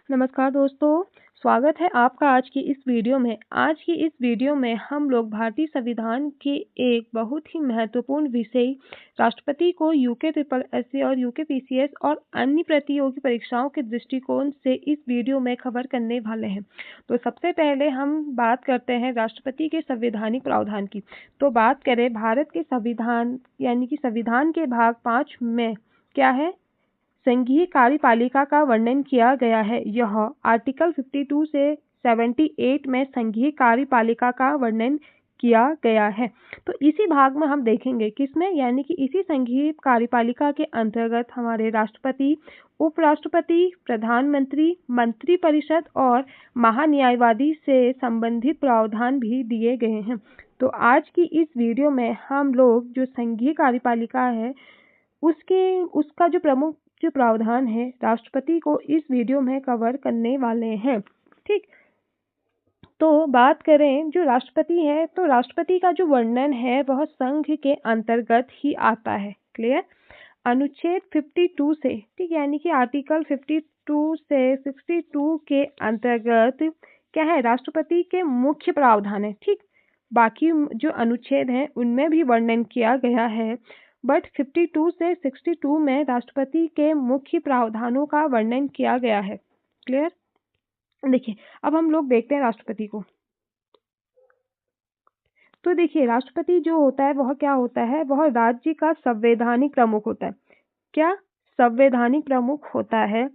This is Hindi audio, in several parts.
नमस्कार दोस्तों, स्वागत है आपका आज की इस वीडियो में। आज की इस वीडियो में हम लोग भारतीय संविधान के एक बहुत ही महत्वपूर्ण विषय राष्ट्रपति को यूके ट्रिपल एसए और यूके पीसीएस और अन्य प्रतियोगी परीक्षाओं के दृष्टिकोण से इस वीडियो में कवर करने वाले हैं। तो सबसे पहले हम बात करते हैं राष्ट्रपति के संवैधानिक प्रावधान की। तो बात करें भारत के संविधान यानी कि संविधान के भाग 5 में क्या है, संघीय कार्यपालिका का वर्णन किया गया है। यह आर्टिकल 52 से 78 में संघीय कार्यपालिका का वर्णन किया गया है। तो इसी भाग में हम देखेंगे किसमें, यानी कि इसी संघीय कार्यपालिका के अंतर्गत हमारे राष्ट्रपति, उपराष्ट्रपति, प्रधानमंत्री, मंत्रिपरिषद और महान्यायवादी से संबंधित प्रावधान भी दिए गए हैं। तो आज की इस वीडियो में हम लोग जो संघीय कार्यपालिका है उसका जो प्रमुख जो प्रावधान है राष्ट्रपति को इस वीडियो में कवर करने वाले हैं। ठीक, तो बात करें जो राष्ट्रपति है, तो राष्ट्रपति का जो वर्णन है वह संघ के अंतर्गत ही आता है। क्लियर। अनुच्छेद 52 से, ठीक, यानी कि आर्टिकल 52 से 62 के अंतर्गत क्या है, राष्ट्रपति के मुख्य प्रावधान है। ठीक, बाकी जो अनुच्छेद हैं उनमें भी वर्णन किया गया है, बट 52 से 62 में राष्ट्रपति के मुख्य प्रावधानों का वर्णन किया गया है। क्लियर। देखिए, अब हम लोग देखते हैं राष्ट्रपति को। तो देखिए, राष्ट्रपति जो होता है वह क्या होता है, वह राज्य का संवैधानिक प्रमुख होता है। क्या, संवैधानिक प्रमुख होता है।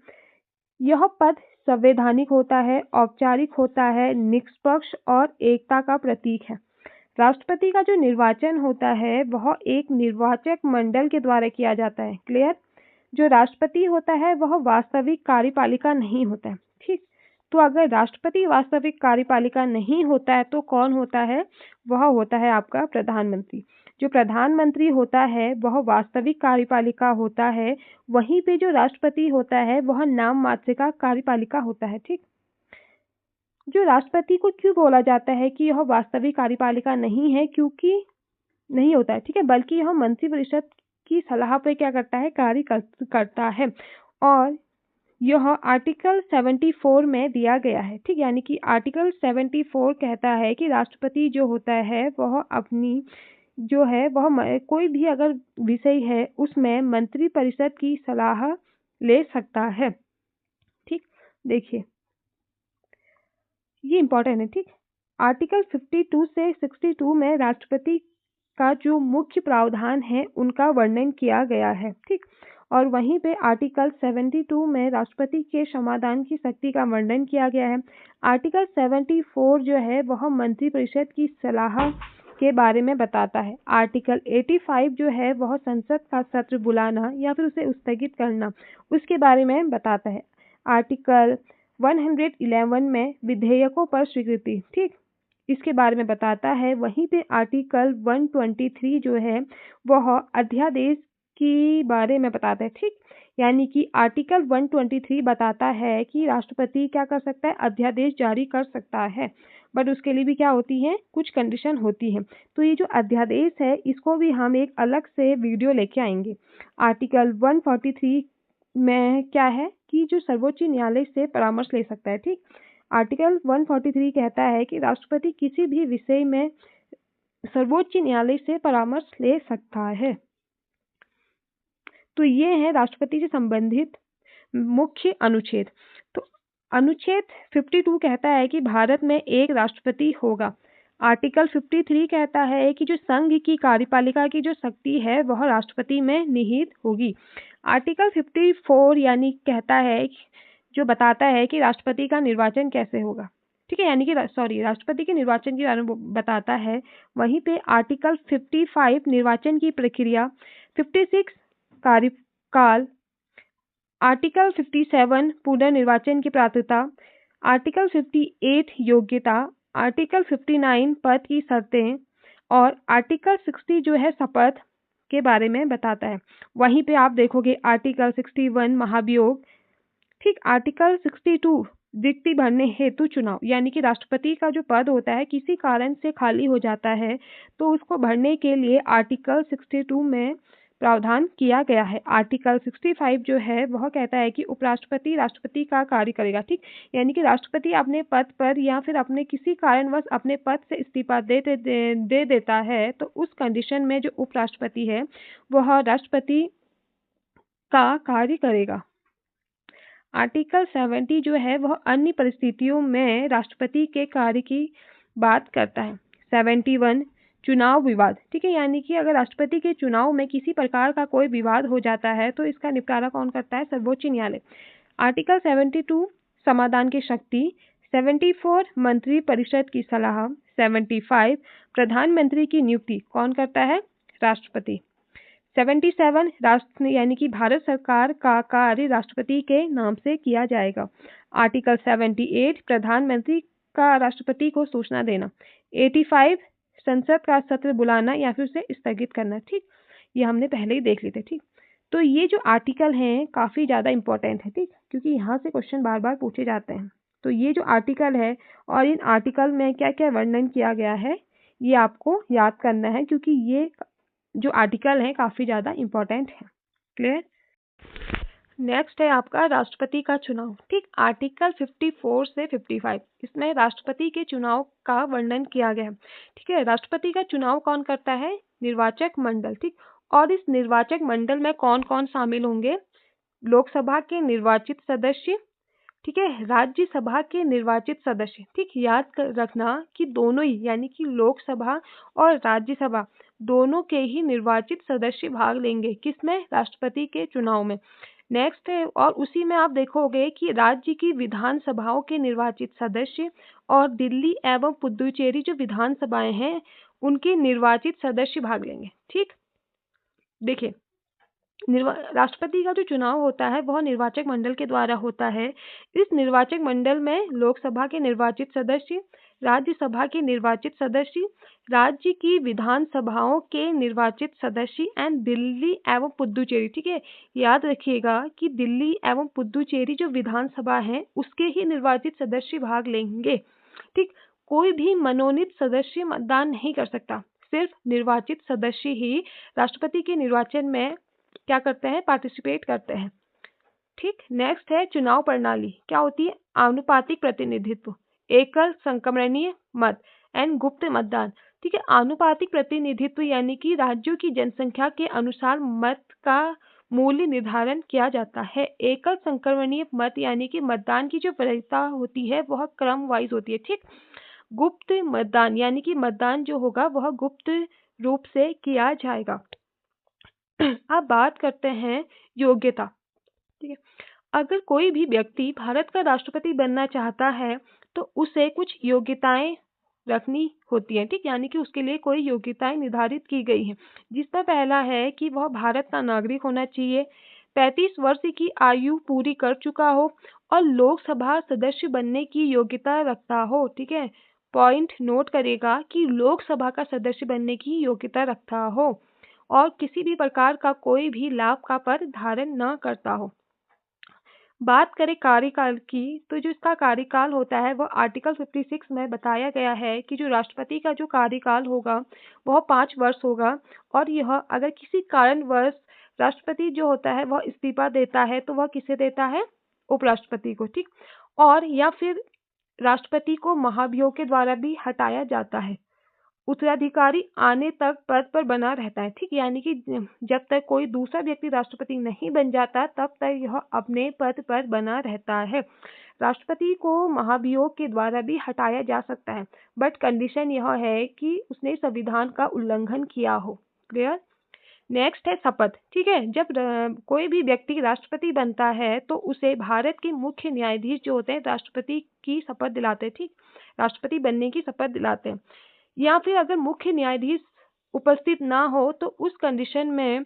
यह पद संवैधानिक होता है, औपचारिक होता है, निष्पक्ष और एकता का प्रतीक है। राष्ट्रपति का जो निर्वाचन होता है वह एक निर्वाचक मंडल के द्वारा किया जाता है। क्लियर। जो राष्ट्रपति होता है वह वास्तविक कार्यपालिका नहीं होता है। ठीक, तो अगर राष्ट्रपति वास्तविक कार्यपालिका नहीं होता है तो कौन होता है, वह होता है आपका प्रधानमंत्री। जो प्रधानमंत्री होता है वह वास्तविक कार्यपालिका होता है, वहीं पे जो राष्ट्रपति होता है वह नाम मात्र का कार्यपालिका होता है। ठीक, जो राष्ट्रपति को क्यों बोला जाता है कि यह वास्तविक कार्यपालिका नहीं है, क्योंकि नहीं होता है, ठीक है, बल्कि यह मंत्रिपरिषद की सलाह पर क्या करता है, कार्य करता है। और यह आर्टिकल 74 में दिया गया है। ठीक, यानी कि आर्टिकल 74 कहता है कि राष्ट्रपति जो होता है वह अपनी जो है वह कोई भी अगर विषय है उसमें मंत्रिपरिषद की सलाह ले सकता है। ठीक, देखिए ये इम्पोर्टेंट है। ठीक, आर्टिकल 52 से 62 में राष्ट्रपति का जो मुख्य प्रावधान है उनका वर्णन किया गया है। ठीक, और वहीं पे आर्टिकल 72 में राष्ट्रपति के समाधान की शक्ति का वर्णन किया गया है। आर्टिकल 74 जो है वह मंत्रिपरिषद की सलाह के बारे में बताता है। आर्टिकल 85 जो है वह संसद का सत्र बुलाना या फिर उसे स्थगित करना उसके बारे में बताता है। आर्टिकल 111 में विधेयकों पर स्वीकृति, ठीक, इसके बारे में बताता है। वहीं पे आर्टिकल 123 जो है वह अध्यादेश के बारे में बताता है। ठीक, यानी कि आर्टिकल 123 बताता है कि राष्ट्रपति क्या कर सकता है, अध्यादेश जारी कर सकता है, बट उसके लिए भी क्या होती है, कुछ कंडीशन होती है। तो ये जो अध्यादेश है इसको भी हम एक अलग से वीडियो लेके आएंगे। आर्टिकल 143 में क्या है कि जो सर्वोच्च न्यायालय से परामर्श ले सकता है। ठीक, आर्टिकल 143 कहता है कि राष्ट्रपति किसी भी विषय में सर्वोच्च न्यायालय से परामर्श ले सकता है। तो ये है राष्ट्रपति से संबंधित मुख्य अनुच्छेद। तो अनुच्छेद 52 कहता है कि भारत में एक राष्ट्रपति होगा। आर्टिकल 53 कहता है कि जो संघ की कार्यपालिका की जो शक्ति है वह राष्ट्रपति में निहित होगी। आर्टिकल 54 यानी कहता है, जो बताता है कि राष्ट्रपति का निर्वाचन कैसे होगा। ठीक है, यानी कि राष्ट्रपति के निर्वाचन के बारे में बताता है। वहीं पे आर्टिकल 55 निर्वाचन की प्रक्रिया, 56 कार्यकाल, आर्टिकल 57 पुनर्निर्वाचन की पात्रता, आर्टिकल 58 योग्यता, आर्टिकल 59 पद की शर्तें और आर्टिकल 60 जो है शपथ के बारे में बताता है। वहीं पे आप देखोगे आर्टिकल 61 महाभियोग। ठीक, आर्टिकल 62 रिक्ति भरने हेतु चुनाव, यानी कि राष्ट्रपति का जो पद होता है किसी कारण से खाली हो जाता है तो उसको भरने के लिए आर्टिकल 62 में प्रावधान किया गया है। आर्टिकल 65 जो है वह कहता है कि उपराष्ट्रपति राष्ट्रपति का कार्य करेगा, ठीक। यानी कि राष्ट्रपति अपने पद पर या फिर अपने किसी कारणवश अपने पद से इस्तीफा दे देता है, तो उस कंडीशन में जो उपराष्ट्रपति है वह राष्ट्रपति का कार्य करेगा। आर्टिकल 70 जो है वह अन्य परिस्थितियों में राष्ट्रपति के कार्य की बात करता है। 71 चुनाव विवाद, ठीक है। यानी कि अगर राष्ट्रपति के चुनाव में किसी प्रकार का कोई विवाद हो जाता है तो इसका निपटारा कौन करता है? सर्वोच्च न्यायालय। आर्टिकल 72 समाधान की शक्ति। 74 मंत्री परिषद की सलाह। 75 प्रधानमंत्री की नियुक्ति कौन करता है? राष्ट्रपति। 77 राष्ट्र यानी कि भारत सरकार का कार्य राष्ट्रपति के नाम से किया जाएगा। आर्टिकल 78 प्रधानमंत्री का राष्ट्रपति को सूचना देना। 85 संसद का सत्र बुलाना या फिर उसे स्थगित करना, ठीक। ये हमने पहले ही देख लिए थे, ठीक। तो ये जो आर्टिकल हैं काफ़ी ज़्यादा इंपॉर्टेंट है, ठीक, क्योंकि यहाँ से क्वेश्चन बार बार पूछे जाते हैं। तो ये जो आर्टिकल है और इन आर्टिकल में क्या क्या वर्णन किया गया है ये आपको याद करना है, क्योंकि ये जो आर्टिकल है काफ़ी ज़्यादा इंपॉर्टेंट है। क्लियर? नेक्स्ट है आपका राष्ट्रपति का चुनाव, ठीक। आर्टिकल 54 से 55 इसमें राष्ट्रपति के चुनाव का वर्णन किया गया है, ठीक है। राष्ट्रपति का चुनाव कौन करता है? निर्वाचक मंडल, ठीक। और इस निर्वाचक मंडल में कौन कौन शामिल होंगे? लोकसभा के निर्वाचित सदस्य, ठीक है, राज्यसभा के निर्वाचित सदस्य, ठीक। याद रखना कि दोनों ही यानी कि लोकसभा और राज्यसभा दोनों के ही निर्वाचित सदस्य भाग लेंगे किसमें? राष्ट्रपति के चुनाव में। नेक्स्ट है, और उसी में आप देखोगे कि राज्य की विधानसभाओं के निर्वाचित सदस्य और दिल्ली एवं पुडुचेरी जो विधानसभाएं हैं उनके निर्वाचित सदस्य भाग लेंगे, ठीक। देखिए, राष्ट्रपति का जो चुनाव होता है वह निर्वाचक मंडल के द्वारा होता है। इस निर्वाचक मंडल में लोकसभा के निर्वाचित सदस्य, राज्यसभा के निर्वाचित सदस्य, राज्य की विधानसभाओं के निर्वाचित सदस्य एंड दिल्ली एवं पुडुचेरी, ठीक है। याद रखिएगा कि दिल्ली एवं पुडुचेरी जो विधानसभा है उसके ही निर्वाचित सदस्य भाग लेंगे, ठीक। कोई भी मनोनीत सदस्य मतदान नहीं कर सकता, सिर्फ निर्वाचित सदस्य ही राष्ट्रपति के निर्वाचन में क्या करते हैं? पार्टिसिपेट करते हैं, ठीक। नेक्स्ट है चुनाव प्रणाली क्या होती है? आनुपातिक प्रतिनिधित्व, एकल संक्रमणीय मत एंड गुप्त मतदान, ठीक है। आनुपातिक प्रतिनिधित्व यानी कि राज्यों की जनसंख्या के अनुसार मत का मूल्य निर्धारण किया जाता है। एकल संक्रमणीय मत यानी कि मतदान की जो वरीयता होती है वह क्रम वाइज होती है, ठीक। गुप्त मतदान यानी कि मतदान जो होगा वह गुप्त रूप से किया जाएगा। अब बात करते हैं योग्यता, ठीक है। अगर कोई भी व्यक्ति भारत का राष्ट्रपति बनना चाहता है तो उसे कुछ योग्यताएं रखनी होती हैं, ठीक। यानी कि उसके लिए कोई योग्यताएं निर्धारित की गई हैं, जिसमें पहला है कि वह भारत का नागरिक होना चाहिए, 35 वर्ष की आयु पूरी कर चुका हो और लोकसभा सदस्य बनने की योग्यता रखता हो, ठीक है। पॉइंट नोट करेगा कि लोकसभा का सदस्य बनने की योग्यता रखता हो और किसी भी प्रकार का कोई भी लाभ का पद धारण न करता हो। बात करें कार्यकाल की तो जो इसका कार्यकाल होता है वह आर्टिकल 56 में बताया गया है कि जो राष्ट्रपति का जो कार्यकाल होगा वह 5 वर्ष होगा और यह अगर किसी कारणवश राष्ट्रपति जो होता है वह इस्तीफा देता है तो वह किसे देता है? उपराष्ट्रपति को, ठीक। और या फिर राष्ट्रपति को महाभियोग के द्वारा भी हटाया जाता है। उत्तराधिकारी आने तक पद पर बना रहता है, ठीक। यानी कि जब तक कोई दूसरा व्यक्ति राष्ट्रपति नहीं बन जाता तब तक यह अपने पद पर बना रहता है। राष्ट्रपति को महाभियोग के द्वारा भी हटाया जा सकता है, बट कंडीशन यह है कि उसने संविधान का उल्लंघन किया हो। क्लियर? नेक्स्ट है शपथ, ठीक है। जब कोई भी व्यक्ति राष्ट्रपति बनता है तो उसे भारत के मुख्य न्यायाधीश जो होते हैं राष्ट्रपति की शपथ दिलाते हैं, ठीक। राष्ट्रपति बनने की शपथ दिलाते हैं। या फिर अगर मुख्य न्यायाधीश उपस्थित ना हो तो उस कंडीशन में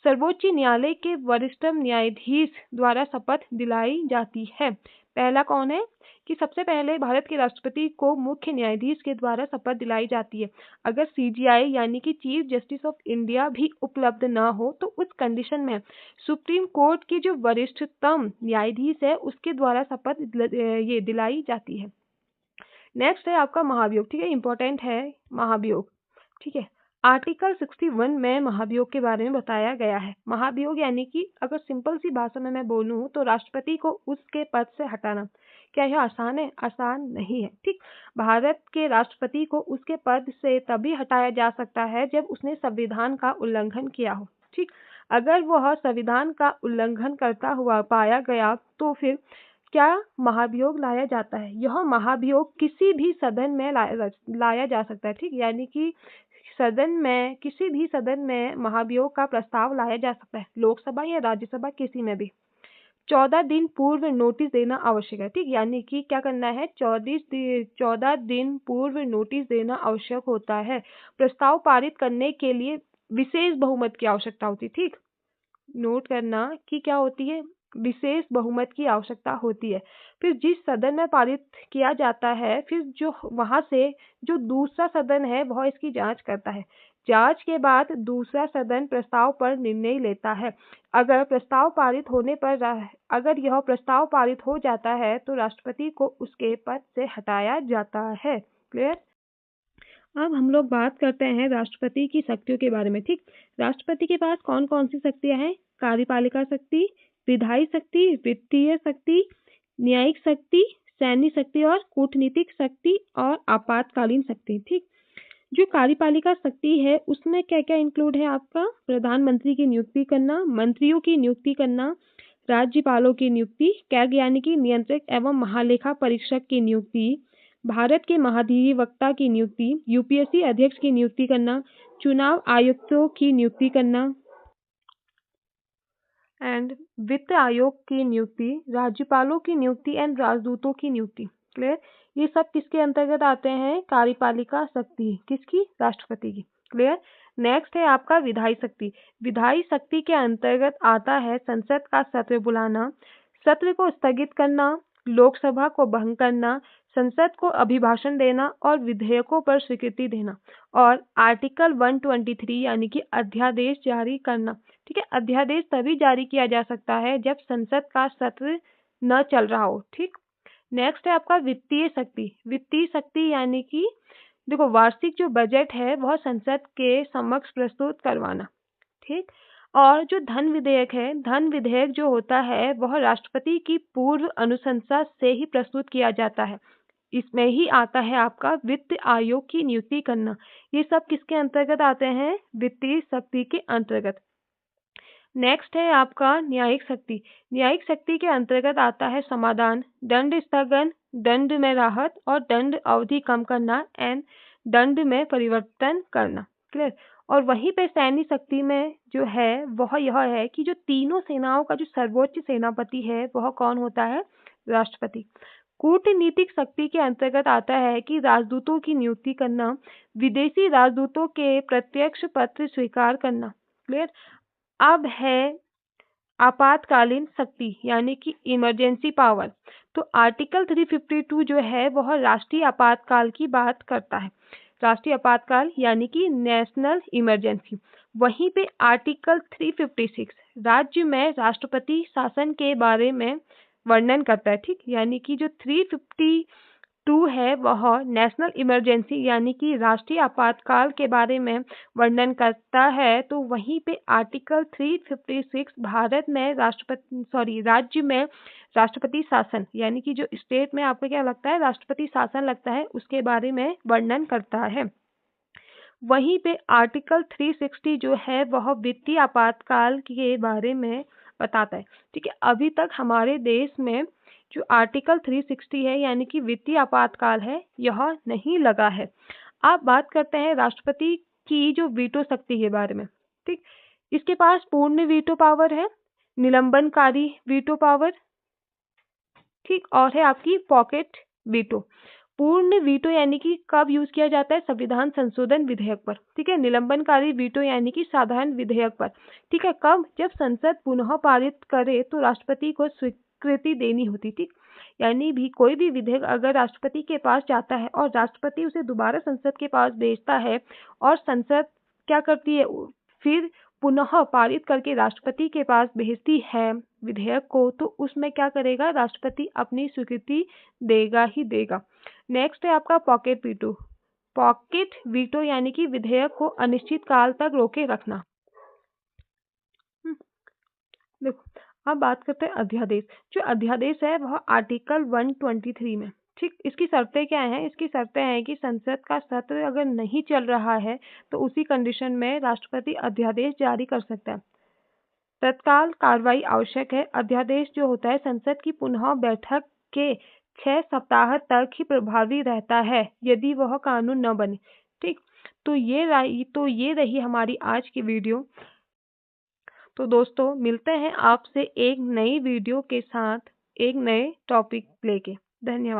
सर्वोच्च न्यायालय के वरिष्ठ न्यायाधीश द्वारा शपथ दिलाई जाती है। पहला कौन है? कि सबसे पहले भारत के राष्ट्रपति को मुख्य न्यायाधीश के द्वारा शपथ दिलाई जाती है। अगर सीजीआई यानी कि चीफ जस्टिस ऑफ इंडिया भी उपलब्ध ना हो तो उस कंडीशन में सुप्रीम कोर्ट के जो वरिष्ठतम न्यायाधीश है उसके द्वारा शपथ ये दिलाई जाती है। नेक्स्ट है आपका महाभियोग, ठीक है। इंपॉर्टेंट है महाभियोग, ठीक है। आर्टिकल 61 में महाभियोग के बारे में बताया गया है। महाभियोग यानी कि अगर सिंपल सी भाषा में मैं बोलूँ तो राष्ट्रपति को उसके पद से हटाना। क्या यह आसान है? आसान नहीं है। ठीक, भारत के राष्ट्रपति को उसके पद से तभी हटाया जा सकता है जब उसने संविधान का उल्लंघन किया हो। ठीक, अगर वह संविधान का उल्लंघन करता हुआ पाया गया तो फिर क्या महाभियोग लाया जाता है। यह महाभियोग किसी भी सदन में लाया जा सकता है। ठीक, यानी कि किसी भी सदन में महाभियोग का प्रस्ताव लाया जा सकता है, लोकसभा या राज्यसभा किसी में भी। 14 दिन पूर्व नोटिस देना आवश्यक है। ठीक, यानी कि क्या करना है, 14 दिन पूर्व नोटिस देना आवश्यक होता है। प्रस्ताव पारित करने के लिए विशेष बहुमत की आवश्यकता होती है। ठीक, नोट करना कि क्या होती है, विशेष बहुमत की आवश्यकता होती है। फिर जिस सदन में पारित किया जाता है, फिर जो वहां से जो दूसरा सदन है वह इसकी जांच करता है। जांच के बाद दूसरा सदन प्रस्ताव पर निर्णय लेता है। अगर यह प्रस्ताव पारित हो जाता है तो राष्ट्रपति को उसके पद से हटाया जाता है। क्लियर? अब हम लोग बात करते हैं राष्ट्रपति की शक्तियों के बारे में। ठीक, राष्ट्रपति के पास कौन कौन सी शक्तियां हैं? कार्यपालिका शक्ति, विधायी शक्ति, वित्तीय शक्ति, न्यायिक शक्ति, सैन्य शक्ति और कूटनीतिक शक्ति और आपातकालीन शक्ति। ठीक, जो कार्यपालिका शक्ति है उसमें क्या क्या इंक्लूड है आपका? प्रधानमंत्री की नियुक्ति करना, मंत्रियों की नियुक्ति करना, राज्यपालों की नियुक्ति, कैग यानी कि नियंत्रक एवं महालेखा परीक्षक की नियुक्ति, भारत के महाधिवक्ता की नियुक्ति, यूपीएससी अध्यक्ष की नियुक्ति करना, चुनाव आयुक्तों की नियुक्ति करना एंड वित्त आयोग की नियुक्ति, राज्यपालों की नियुक्ति एंड राजदूतों की नियुक्ति। क्लियर? ये सब किसके अंतर्गत आते हैं? कार्यपालिका शक्ति। किसकी? राष्ट्रपति की। क्लियर? नेक्स्ट है आपका विधायी शक्ति। विधायी शक्ति के अंतर्गत आता है संसद का सत्र बुलाना, सत्र को स्थगित करना, लोकसभा को भंग करना, संसद को अभिभाषण देना और विधेयकों पर स्वीकृति देना, और आर्टिकल 123 यानी कि अध्यादेश जारी करना। ठीक है, अध्यादेश तभी जारी किया जा सकता है जब संसद का सत्र न चल रहा हो। ठीक, नेक्स्ट है आपका वित्तीय शक्ति। वित्तीय शक्ति यानी कि देखो, वार्षिक जो बजट है वह संसद के समक्ष प्रस्तुत करवाना। ठीक, और जो धन विधेयक है, धन विधेयक जो होता है वह राष्ट्रपति की पूर्व अनुशंसा से ही प्रस्तुत किया जाता है। इसमें ही आता है आपका वित्त आयोग की नियुक्ति करना। ये सब किसके अंतर्गत आते हैं? वित्तीय शक्ति के अंतर्गत। नेक्स्ट है आपका न्यायिक शक्ति। न्यायिक शक्ति के अंतर्गत आता है समाधान, दंड स्थगन, दंड में राहत और दंड अवधि कम करना एंड दंड में परिवर्तन करना। क्लियर? और वहीं पे सैन्य शक्ति में जो है वह यह है कि जो तीनों सेनाओं का जो सर्वोच्च सेनापति है वह कौन होता है? राष्ट्रपति। कूटनीतिक शक्ति के अंतर्गत आता है कि राजदूतों की नियुक्ति करना, विदेशी राजदूतों के प्रत्यक्ष पत्र स्वीकार करना। क्लियर? अब है आपातकालीन शक्ति यानी कि इमरजेंसी पावर। तो आर्टिकल 352 जो है वह राष्ट्रीय आपातकाल की बात करता है। राष्ट्रीय आपातकाल यानी कि नेशनल इमरजेंसी। वहीं पे आर्टिकल 356 राज्य में राष्ट्रपति शासन के बारे में वर्णन करता है। ठीक, यानी कि जो 352 है वह नेशनल इमरजेंसी यानी कि राष्ट्रीय आपातकाल के बारे में वर्णन करता है। तो वहीं पे आर्टिकल 356 भारत में राज्य में राष्ट्रपति शासन यानी कि जो स्टेट में आपको क्या लगता है राष्ट्रपति शासन लगता है उसके बारे में वर्णन करता है। वहीं पे आर्टिकल 360 जो है वह वित्तीय आपातकाल के बारे में बताता है। ठीक है, अभी तक हमारे देश में जो आर्टिकल 360 है यानी कि वित्तीय आपातकाल है यह नहीं लगा है। अब बात करते हैं राष्ट्रपति की जो वीटो शक्ति के बारे में। ठीक, इसके पास पूर्ण वीटो पावर है, निलंबनकारी वीटो पावर, ठीक, और है आपकी पॉकेट वीटो। पूर्ण वीटो यानी कि कब यूज किया जाता है? संविधान संशोधन विधेयक पर। ठीक है, निलंबनकारी वीटो यानी कि साधारण विधेयक पर। ठीक है, कब? जब संसद पुनः पारित करे तो राष्ट्रपति को स्वीकृति देनी होती। ठीक, यानी भी कोई भी विधेयक अगर राष्ट्रपति के पास जाता है और राष्ट्रपति उसे दोबारा संसद के पास भेजता है और संसद क्या करती है, फिर पुनः पारित करके राष्ट्रपति के पास भेजती है विधेयक को, तो उसमें क्या करेगा? राष्ट्रपति अपनी स्वीकृति देगा ही देगा। नेक्स्ट है आपका पॉकेट वीटो। पॉकेट वीटो यानी कि विधेयक को अनिश्चित काल तक रोके रखना। देखो, अब बात करते हैं अध्यादेश। जो अध्यादेश है वह आर्टिकल 123 में, ठीक, इसकी शर्तें क्या हैं? इसकी शर्तें हैं कि संसद का सत्र अगर नहीं चल रहा है तो उसी कंडीशन में राष्ट्रपति अध्यादेश जारी कर सकता है। तत्काल कार्रवाई आवश्यक है। अध्यादेश जो होता है संसद की पुनः बैठक के 6 सप्ताह तक ही प्रभावी रहता है यदि वह कानून न बने, ठीक। तो ये रही हमारी आज की वीडियो। तो दोस्तों मिलते हैं आपसे एक नई वीडियो के साथ एक नए टॉपिक लेके। धन्यवाद।